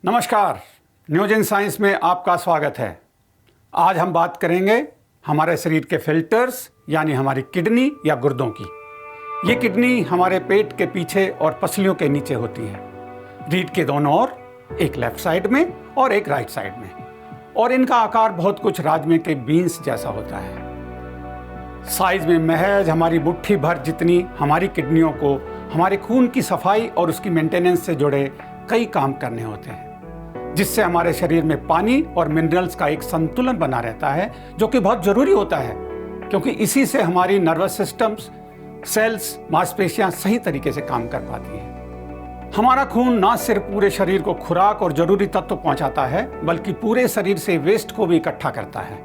नमस्कार, news in science में आपका स्वागत है। आज हम बात करेंगे हमारे शरीर के फिल्टर्स यानी हमारी किडनी या गुर्दों की। ये किडनी हमारे पेट के पीछे और पसलियों के नीचे होती है, रीढ़ के दोनों ओर, एक लेफ्ट साइड में और एक राइट साइड में। और इनका आकार बहुत कुछ राजमे के बीन्स जैसा होता है। साइज में महज हमारी मुट्ठी भर जितनी हमारी किडनियों को हमारे खून की सफाई और उसकी मेंटेनेंस से जुड़े कई काम करने होते हैं, जिससे हमारे शरीर में पानी और मिनरल्स का एक संतुलन बना रहता है, जो कि बहुत जरूरी होता है, क्योंकि इसी से हमारी नर्वस सिस्टम्स, सेल्स, मांसपेशियां सही तरीके से काम कर पाती हैं। हमारा खून न सिर्फ पूरे शरीर को खुराक और जरूरी तत्व पहुंचाता है, बल्कि पूरे शरीर से वेस्ट को भी इकट्ठा करता है।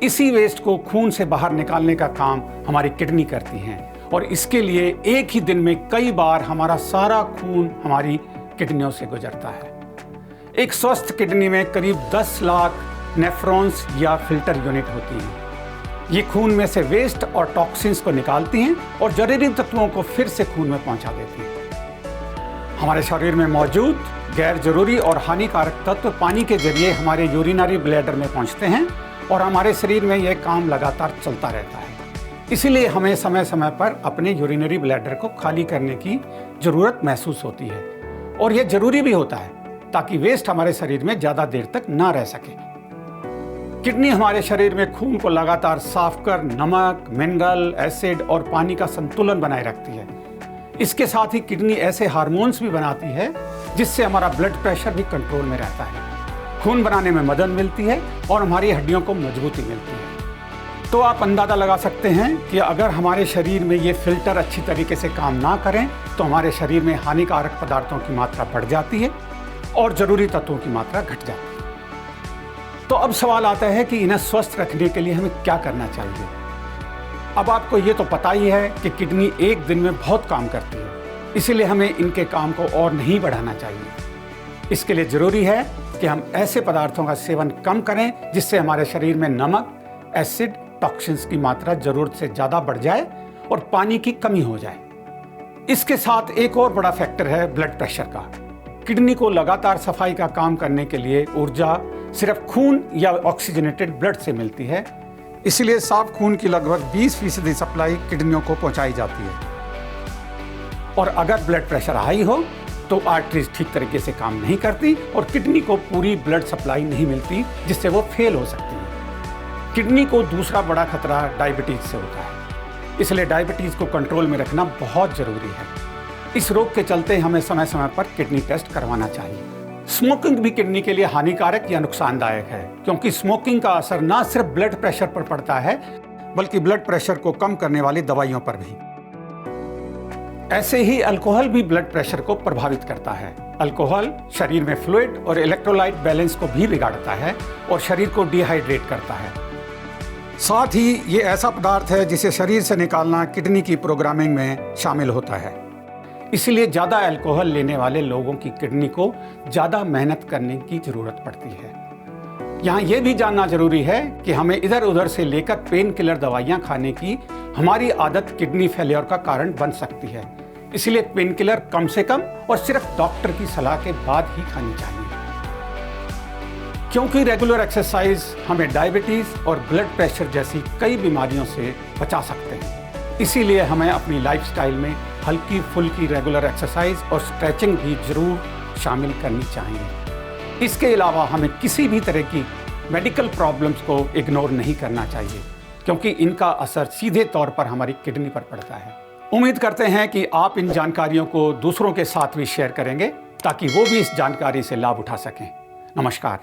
इसी वेस्ट को खून से बाहर निकालने का काम हमारी किडनी करती हैं, और इसके लिए एक ही दिन में कई बार हमारा सारा खून हमारी किडनियों से गुजरता है। एक स्वस्थ किडनी में करीब 10 लाख नेफ्रॉन्स या फिल्टर यूनिट होती हैं। ये खून में से वेस्ट और टॉक्सिन्स को निकालती हैं और जरूरी तत्वों को फिर से खून में पहुंचा देती हैं। हमारे शरीर में मौजूद गैर जरूरी और हानिकारक तत्व पानी के जरिए हमारे यूरिनरी ब्लैडर में पहुंचते हैं, और हमारे शरीर में यह काम लगातार चलता रहता है। इसीलिए हमें समय समय पर अपने यूरिनरी ब्लैडर को खाली करने की जरूरत महसूस होती है, और यह जरूरी भी होता है ताकि वेस्ट हमारे शरीर में ज्यादा देर तक ना रह सके। किडनी हमारे शरीर में खून को लगातार साफ कर नमक, मिनरल, एसिड और पानी का संतुलन बनाए रखती है। इसके साथ ही किडनी ऐसे हार्मोन्स भी बनाती है जिससे हमारा ब्लड प्रेशर भी कंट्रोल में रहता है, खून बनाने में मदद मिलती है और हमारी हड्डियों को मजबूती मिलती है। तो आप अंदाजा लगा सकते हैं कि अगर हमारे शरीर में ये फिल्टर अच्छी तरीके से काम ना करें तो हमारे शरीर में हानिकारक पदार्थों की मात्रा बढ़ जाती है और जरूरी तत्वों की मात्रा घट जाती है। तो अब सवाल आता है कि इन्हें स्वस्थ रखने के लिए हमें क्या करना चाहिए। अब आपको ये तो पता ही है कि किडनी एक दिन में बहुत काम करती है, इसीलिए हमें इनके काम को और नहीं बढ़ाना चाहिए। इसके लिए जरूरी है कि हम ऐसे पदार्थों का सेवन कम करें जिससे हमारे शरीर में नमक, एसिड, टॉक्सिन्स की मात्रा जरूरत से ज्यादा बढ़ जाए और पानी की कमी हो जाए। इसके साथ एक और बड़ा फैक्टर है ब्लड प्रेशर का। किडनी को लगातार सफाई का काम करने के लिए ऊर्जा सिर्फ खून या ऑक्सीजनेटेड ब्लड से मिलती है, इसलिए साफ खून की लगभग 20% सप्लाई किडनियों को पहुंचाई जाती है। और अगर ब्लड प्रेशर हाई हो तो आर्टरीज ठीक तरीके से काम नहीं करती और किडनी को पूरी ब्लड सप्लाई नहीं मिलती, जिससे वो फेल हो सकती है। किडनी को दूसरा बड़ा खतरा डायबिटीज से होता है, इसलिए डायबिटीज को कंट्रोल में रखना बहुत जरूरी है। इस रोग के चलते हमें समय समय पर किडनी टेस्ट करवाना चाहिए। स्मोकिंग भी किडनी के लिए हानिकारक या नुकसानदायक है, क्योंकि स्मोकिंग का असर न सिर्फ ब्लड प्रेशर पर पड़ता है, बल्कि ब्लड प्रेशर को कम करने वाली दवाइयों पर भी। ऐसे ही अल्कोहल भी ब्लड प्रेशर को प्रभावित करता है। अल्कोहल शरीर में फ्लूइड और इलेक्ट्रोलाइट बैलेंस को भी बिगाड़ता है और शरीर को डिहाइड्रेट करता है। साथ ही ये ऐसा पदार्थ है जिसे शरीर से निकालना किडनी की प्रोग्रामिंग में शामिल होता है। इसलिए ज्यादा अल्कोहल लेने वाले लोगों की किडनी को ज्यादा मेहनत करने की जरूरत पड़ती है। यहाँ यह भी जानना जरूरी है कि हमें इधर उधर से लेकर पेन किलर दवाइयाँ खाने की हमारी आदत किडनी फेलियर का कारण बन सकती है। इसलिए पेन किलर कम से कम और सिर्फ डॉक्टर की सलाह के बाद ही खानी चाहिए, क्योंकि रेगुलर एक्सरसाइज हमें डायबिटीज और ब्लड प्रेशर जैसी कई बीमारियों से बचा सकते हैं। इसीलिए हमें अपनी लाइफस्टाइल में हल्की फुल्की रेगुलर एक्सरसाइज और स्ट्रेचिंग भी जरूर शामिल करनी चाहिए। इसके अलावा हमें किसी भी तरह की मेडिकल प्रॉब्लम्स को इग्नोर नहीं करना चाहिए, क्योंकि इनका असर सीधे तौर पर हमारी किडनी पर पड़ता है। उम्मीद करते हैं कि आप इन जानकारियों को दूसरों के साथ भी शेयर करेंगे, ताकि वो भी इस जानकारी से लाभ उठा सकें। नमस्कार।